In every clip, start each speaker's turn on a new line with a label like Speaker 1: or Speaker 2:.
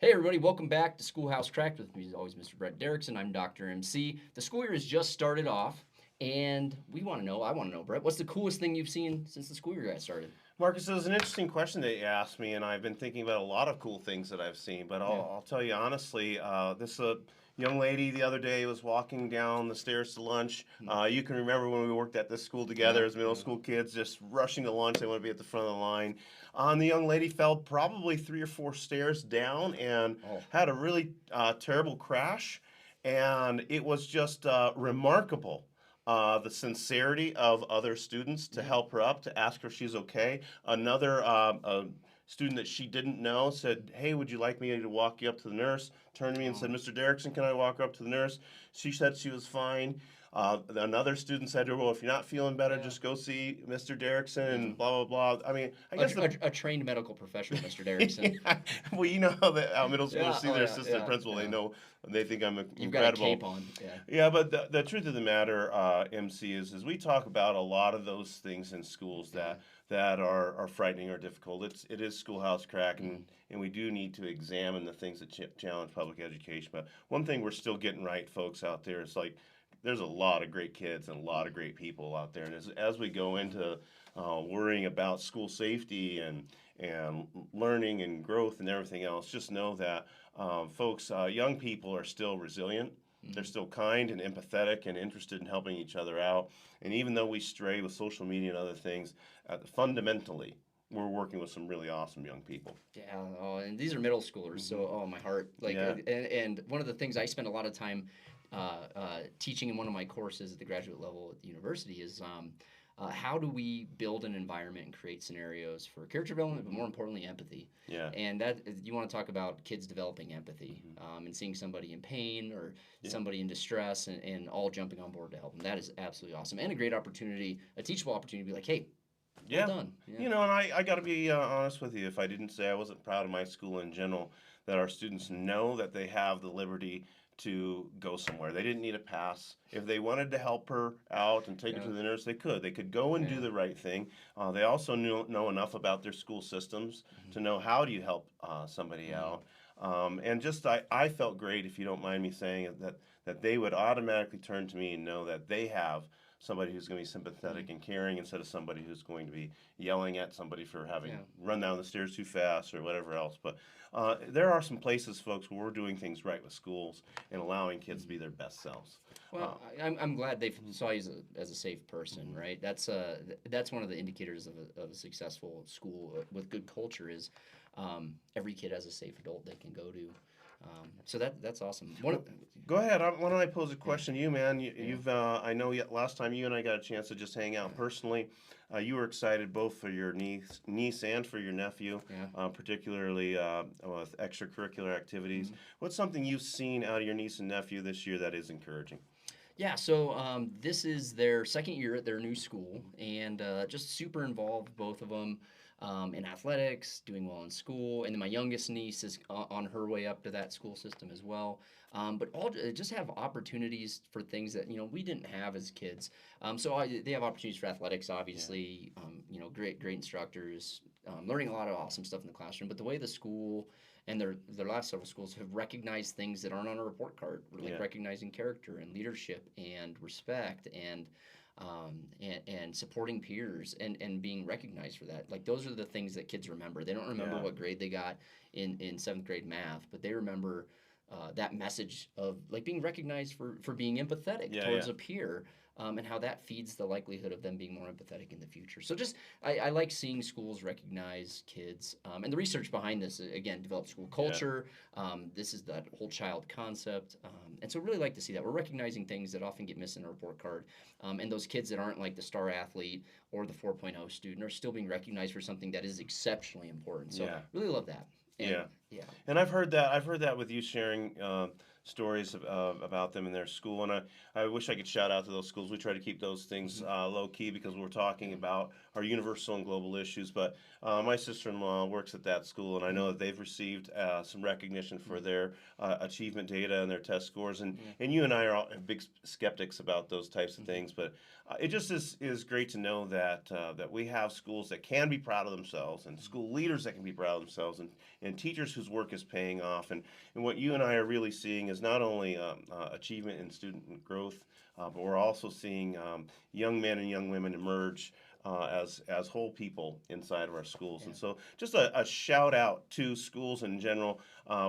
Speaker 1: Hey everybody, welcome back to Schoolhouse Cracked with me as always, Mr. Brett Derickson. I'm Dr. MC. The school year has just started off, and I want to know, Brett, what's the coolest thing you've seen since the school year got started?
Speaker 2: Marcus, it was an interesting question that you asked me, and I've been thinking about a lot of cool things that I've seen. But
Speaker 1: Yeah.
Speaker 2: I'll tell you honestly, this young lady the other day was walking down the stairs to lunch.
Speaker 1: Hmm.
Speaker 2: You can remember when we worked at this school
Speaker 1: Yeah.
Speaker 2: together as middle
Speaker 1: Yeah.
Speaker 2: school kids, just rushing to lunch. They want to be at the front of the line. And the young lady fell probably 3 or 4 stairs down and
Speaker 1: Oh.
Speaker 2: had a really terrible crash. And it was just remarkable the sincerity of other students to
Speaker 1: Yeah.
Speaker 2: help her up, to ask her if she's okay. Another student that she didn't know said, "Hey, would you like me to walk you up to the nurse?" Turned to me and
Speaker 1: Oh.
Speaker 2: said, "Mr. Derickson, can I walk her up to the nurse?" She said she was fine. Another student said to her, "Well, if you're not feeling better,
Speaker 1: Yeah.
Speaker 2: just go see Mr. Derrickson
Speaker 1: Yeah.
Speaker 2: and blah blah blah." I mean, I
Speaker 1: A,
Speaker 2: guess
Speaker 1: tr-
Speaker 2: the
Speaker 1: a, a trained medical professional, Mr. Derickson.
Speaker 2: yeah. Well, you know how the middle schoolers
Speaker 1: Yeah.
Speaker 2: see
Speaker 1: Oh
Speaker 2: their
Speaker 1: yeah.
Speaker 2: assistant
Speaker 1: Yeah.
Speaker 2: principal,
Speaker 1: Yeah.
Speaker 2: they think I'm
Speaker 1: You've got a
Speaker 2: incredible.
Speaker 1: cape on. Yeah.
Speaker 2: Yeah, but the truth of the matter, MC, is we talk about a lot of those things in schools
Speaker 1: Yeah.
Speaker 2: that are frightening or difficult. It is schoolhouse crack,
Speaker 1: Mm.
Speaker 2: and we do need to examine the things that challenge public education. But one thing we're still getting right, folks out there, is like there's a lot of great kids and a lot of great people out there, and as we go into worrying about school safety and learning and growth and everything else, just know that folks, young people are still resilient. They're
Speaker 1: Mm.
Speaker 2: still kind and empathetic and interested in helping each other out. And even though we stray with social media and other things, fundamentally, we're working with some really awesome young people.
Speaker 1: Yeah, oh, and these are middle schoolers,
Speaker 2: Hmm.
Speaker 1: so oh, my heart.
Speaker 2: Yeah.
Speaker 1: And one of the things I spend a lot of time teaching in one of my courses at the graduate level at the university is how do we build an environment and create scenarios for character development, but more importantly, empathy.
Speaker 2: Yeah.
Speaker 1: And that you want to talk about kids developing empathy and seeing somebody in pain or
Speaker 2: Yeah.
Speaker 1: somebody in distress and all jumping on board to help them. That is absolutely awesome and a great opportunity, a teachable opportunity to be like, hey, well
Speaker 2: Yeah.
Speaker 1: done. Yeah.
Speaker 2: And I got to be honest with you. If I didn't say I wasn't proud of my school in general, that our students know that they have the liberty to go somewhere. They didn't need a pass. If they wanted to help her out and take her
Speaker 1: Yeah.
Speaker 2: to the nurse, they could. They could go and do
Speaker 1: Yeah.
Speaker 2: the right thing. They also know enough about their school systems to know how do you help somebody
Speaker 1: Mm-hmm.
Speaker 2: out. And just I felt great, if you don't mind me saying it, that they would automatically turn to me and know that they have somebody who's going to be sympathetic and caring instead of somebody who's going to be yelling at somebody for having
Speaker 1: Yeah.
Speaker 2: run down the stairs too fast or whatever else. But there are some places, folks, where we're doing things right with schools and allowing kids to be their best selves. Uh,
Speaker 1: Well, I'm glad they saw you as a safe person, right? That's one of the indicators of a successful school with good culture is every kid has a safe adult they can go to. So that's awesome.
Speaker 2: Go ahead. Why don't I pose a
Speaker 1: Yeah,
Speaker 2: question to you, man?
Speaker 1: yeah,
Speaker 2: I know last time you and I got a chance to just hang out
Speaker 1: yeah,
Speaker 2: personally. You were excited both for your niece and for your nephew,
Speaker 1: yeah.
Speaker 2: particularly with extracurricular activities.
Speaker 1: Mhm.
Speaker 2: What's something you've seen out of your niece and nephew this year that is encouraging?
Speaker 1: Yeah, so this is their second year at their new school, and just super involved, both of them, in athletics, doing well in school. And then my youngest niece is on her way up to that school system as well. But all just have opportunities for things that we didn't have as kids. They have opportunities for athletics,
Speaker 2: Yeah.
Speaker 1: obviously. Great instructors, learning a lot of awesome stuff in the classroom. But the way the school and their last several schools have recognized things that aren't on a report card, like
Speaker 2: Yeah.
Speaker 1: recognizing character and leadership and respect and supporting peers and being recognized for that. Like those are the things that kids remember. They don't remember
Speaker 2: Yeah.
Speaker 1: what grade they got in seventh grade math, but they remember that message of like being recognized for being empathetic
Speaker 2: Yeah.
Speaker 1: towards
Speaker 2: Yeah.
Speaker 1: a peer, and how that feeds the likelihood of them being more empathetic in the future. So just I like seeing schools recognize kids, and the research behind this again develop school
Speaker 2: Yeah.
Speaker 1: culture. This is that whole child concept, and so really like to see that we're recognizing things that often get missed in a report card, and those kids that aren't like the star athlete or the 4.0 student are still being recognized for something that is exceptionally important. So
Speaker 2: Yeah.
Speaker 1: really love that, and
Speaker 2: Yeah.
Speaker 1: yeah,
Speaker 2: And I've heard that. I've heard that with you sharing stories about them in their school, and I wish I could shout out to those schools. We try to keep those things
Speaker 1: hmm
Speaker 2: low key because we're talking
Speaker 1: yeah,
Speaker 2: about our universal and global issues. But my sister-in-law works at that school, and I know
Speaker 1: hmm
Speaker 2: that they've received some recognition for
Speaker 1: hmm
Speaker 2: their achievement data and their test scores. And
Speaker 1: yeah,
Speaker 2: and you and I are all big skeptics about those types of
Speaker 1: hmm
Speaker 2: things, but it just is great to know that we have schools that can be proud of themselves and school leaders that can be proud of themselves and teachers whose work is is paying off. And what you and I are really seeing is not only achievement in student growth, but we're also seeing young men and young women emerge as whole people inside of our schools.
Speaker 1: Yeah.
Speaker 2: And so, just a shout out to schools in general.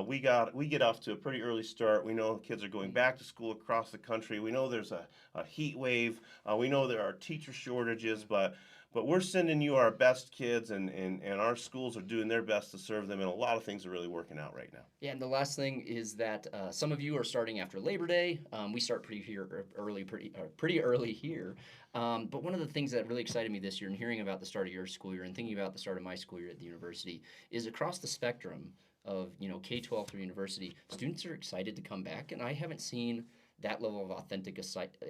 Speaker 2: We get off to a pretty early start. We know kids are going back to school across the country. We know there's a heat wave. We know there are teacher shortages, but we're sending you our best kids, and our schools are doing their best to serve them, and a lot of things are really working out right now.
Speaker 1: Yeah, and the last thing is that some of you are starting after Labor Day. We start pretty early here. But one of the things that really excited me this year, and hearing about the start of your school year and thinking about the start of my school year at the university, is across the spectrum of K-12 through university, students are excited to come back, and I haven't seen that level of authentic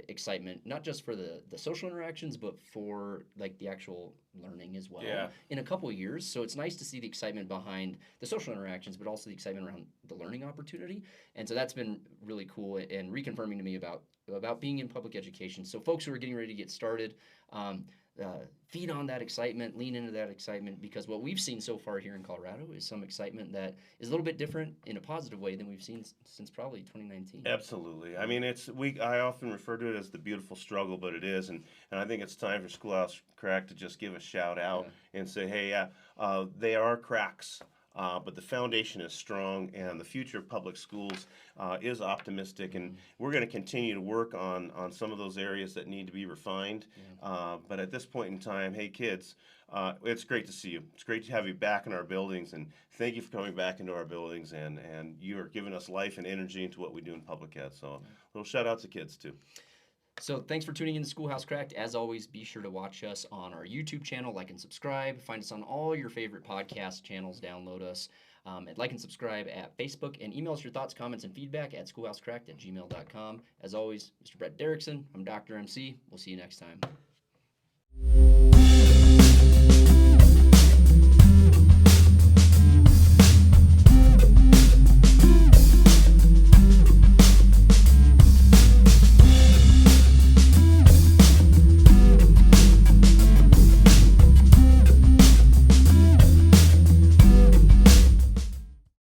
Speaker 1: excitement, not just for the social interactions, but for like the actual learning as well
Speaker 2: Yeah.
Speaker 1: in a couple of years. So it's nice to see the excitement behind the social interactions, but also the excitement around the learning opportunity. And so that's been really cool and reconfirming to me about being in public education. So folks who are getting ready to get started, feed on that excitement, lean into that excitement, because what we've seen so far here in Colorado is some excitement that is a little bit different in a positive way than we've seen since probably 2019.
Speaker 2: Absolutely. I mean, I often refer to it as the beautiful struggle, but it is, and I think it's time for Schoolhouse Crack to just give a shout out and say, hey, yeah, they are cracks. But the foundation is strong, and the future of public schools is optimistic, and we're going to continue to work on some of those areas that need to be refined. But at this point in time, hey kids, it's great to see you. It's great to have you back in our buildings, and thank you for coming back into our buildings, and you are giving us life and energy into what we do in public ed. So a little shout out to kids too.
Speaker 1: So thanks for tuning in to Schoolhouse Cracked. As always, be sure to watch us on our YouTube channel, like and subscribe. Find us on all your favorite podcast channels. Download us. And like and subscribe at Facebook. And email us your thoughts, comments, and feedback at schoolhousecracked@gmail.com. As always, Mr. Brett Derickson, I'm Dr. MC. We'll see you next time.